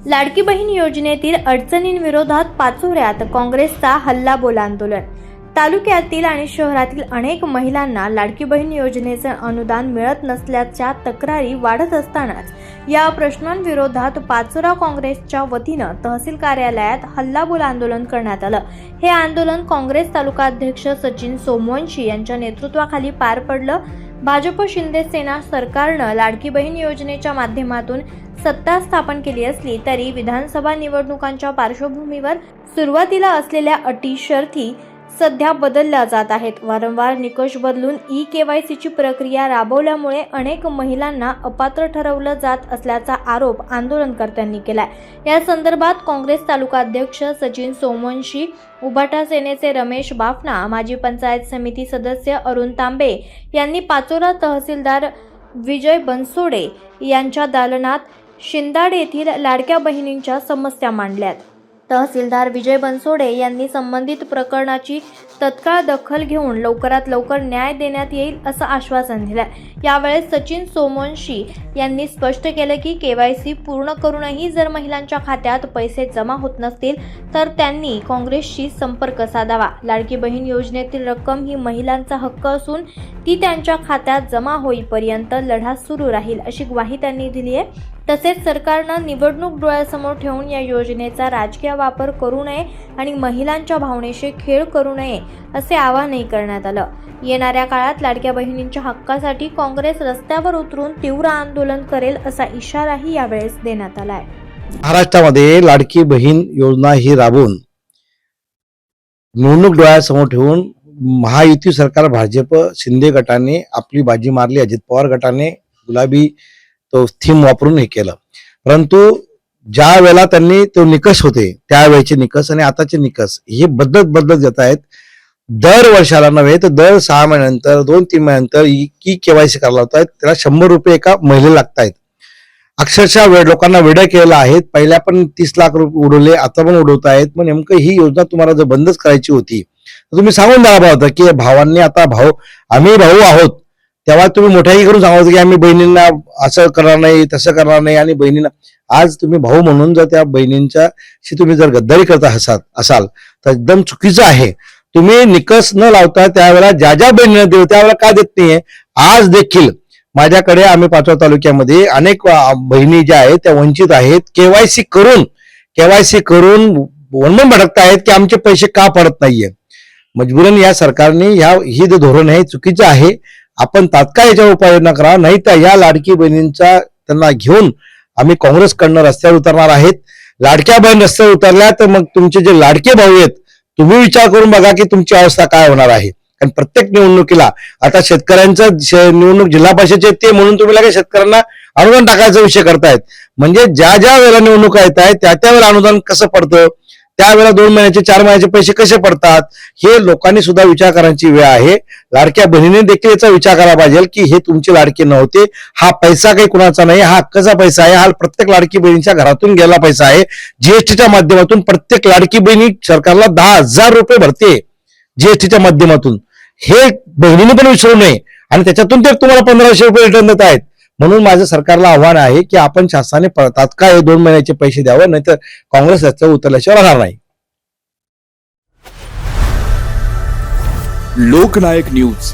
लाडकी बहीण योजनेतील अडचणींविरोधात पाचोऱ्यात काँग्रेसचा हल्लाबोल आंदोलन। तालुक्यातील आणि शहरातील अनेक महिलांना लाडकी बहीण योजनेचे अनुदान मिळत नसल्याच्या तक्रारी वाढत असतानाच या प्रश्नांविरोधात पाचोरा काँग्रेसच्या वतीनं तहसील कार्यालयात हल्लाबोल आंदोलन करण्यात आलं। हे आंदोलन काँग्रेस तालुकाध्यक्ष सचिन सोमवंशी यांच्या नेतृत्वाखाली पार पडलं। भाजप शिंदे सेना सरकारनं लाडकी बहीण योजनेच्या माध्यमातून सत्ता स्थापन केली असली तरी विधानसभा निवडणुकांच्या पार्श्वभूमीवर सुरुवातीला असलेल्या अटी शर्ती सध्या बदलल्या जात आहेत। वारंवार निकष बदलून ई-केवायसीची प्रक्रिया राबवल्यामुळे अनेक महिलांना अपात्र ठरवलं जात असल्याचा आरोप आंदोलनकर्त्यांनी केलाय। या संदर्भात काँग्रेस तालुकाध्यक्ष सचिन सोमवंशी, उभाटा सेनेचे रमेश बाफना, माजी पंचायत समिती सदस्य अरुण तांबे यांनी पाचोरा तहसीलदार विजय बनसोडे यांच्या दालनात शिंदाड येथील लाडक्या बहिणींच्या समस्या मांडल्यात। तहसीलदार विजय बनसोडे यांनी संबंधित प्रकरणाची तत्काळ दखल घेऊन लवकरात लवकर न्याय देण्यात येईल असं आश्वासन दिलं। यावेळेस सचिन सोमवंशी यांनी स्पष्ट केलं की केवायसी पूर्ण करूनही जर महिलांच्या खात्यात पैसे जमा होत नसतील तर त्यांनी काँग्रेसशी संपर्क साधावा। लाडकी बहीण योजनेतील रक्कम ही महिलांचा हक्क असून ती त्यांच्या खात्यात जमा होईपर्यंत लढा सुरू राहील अशी ग्वाही त्यांनी दिली आहे। तसेच सरकारनं निवडणूक डोळ्यासमोर ठेवून या योजनेचा राजकीय वापर करू नये आणि महिलांच्या भावनेशी खेळ करू नये असे आवाहनही करण्यात आलं। येणाऱ्या काळात लाडक्या बहिणींच्या हक्कासाठी काँग्रेस रस्त्यावर उतरून तीव्र आंदोलन करेल असा इशाराही यावेळेस देण्यात आलाय। महाराष्ट्रामध्ये लाडकी बहीण योजना ही राबवून निवडणूक डोळ्यासमोर ठेवून महायुती सरकार भाजप शिंदे गटाने आपली बाजी मारली। अजित पवार गटाने गुलाबी तो थीम वापरून हे केलं, परंतु ज्या वेळेला त्यांनी तो निकष होते त्यावेळेचे निकष आणि आताचे निकष हे बदलत जात आहेत। दर वर्षाला नव्हे तर दर 6 महिन्यानंतर 2-3 महिन्यानंतर की केवायसी करायला होत आहेत, त्याला 100 रुपये एका महिलेला लागत आहेत। अक्षरशः लोकांना वेडे केलेलं आहेत। पहिल्या पण 30 लाख रुपये उडवले, आता पण उडवत आहेत। मग नेमकं ही योजना तुम्हाला जर बंदच करायची होती तर तुम्ही सांगून द्यावा होता की भावांनी आता आम्ही भाऊ आहोत, तेव्हा तुम्ही मोठ्याही करून सांगायचं की आम्ही बहिणींना असं करणार नाही तसं करणार नाही। आणि बहिणींना आज तुम्ही भाऊ म्हणून जर त्या बहिणींच्याशी तुम्ही जर गद्दारी करता असाल तर एकदम चुकीचं आहे। तुम्ही निकष न लावता त्यावेळेला ज्या बहिणींना देऊ त्यावेळेला का देत नाहीये? आज देखील माझ्याकडे आम्ही पाचोरा तालुक्यामध्ये अनेक बहिणी ज्या आहेत त्या वंचित आहेत। केवायसी करून वनवन भटकत आहेत की आमचे पैसे का पडत नाहीये। मजबुरन या सरकारने ही जे धोरण आहे चुकीचं आहे। आपण तात्काळ याच्यावर उपाययोजना करा, नाही तर या लाडकी बहिणींचा त्यांना घेऊन आम्ही काँग्रेसकडनं रस्त्यावर उतरणार आहेत। लाडक्या बहीण रस्त्यावर उतरल्या तर मग तुमचे जे लाडके भाऊ आहेत तुम्ही विचार करून बघा की तुमची अवस्था काय होणार आहे। कारण प्रत्येक निवडणुकीला आता शेतकऱ्यांचं निवडणूक जिल्हा परिषदेचे ते म्हणून तुम्ही लगेच शेतकऱ्यांना अनुदान टाकायचा विषय करतायत। म्हणजे ज्या वेळेला निवडणुका येत आहेत त्या वेळेला अनुदान कसं पडतं, त्यावेळेला 2 महिन्याचे 4 महिन्याचे पैसे कसे पडतात हे लोकांनी सुद्धा विचार करायची वेळ आहे। लाडक्या बहिणीने देखील याचा विचार करायला पाहिजे की हे तुमचे लाडके नव्हते, हा पैसा काही कुणाचा नाही, हा हक्काचा पैसा आहे, हा प्रत्येक लाडकी बहिणीच्या घरातून गेला पैसा आहे। जीएसटीच्या माध्यमातून प्रत्येक लाडकी बहिणी सरकारला 10,000 रुपये भरते जीएसटीच्या माध्यमातून। हे बहिणीने पण विसरू नये आणि त्याच्यातून ते तुम्हाला 1500 रुपये रिटर्न देत आहेत। म्हणून माझं सरकारला आव्हान आहे की आपण शासनाने तात्काळ 2 महिन्याचे पैसे द्यावे, नाहीतर काँग्रेस रस्त्यावर उतरल्याशिवाय राहणार नाही। लोकनायक न्यूज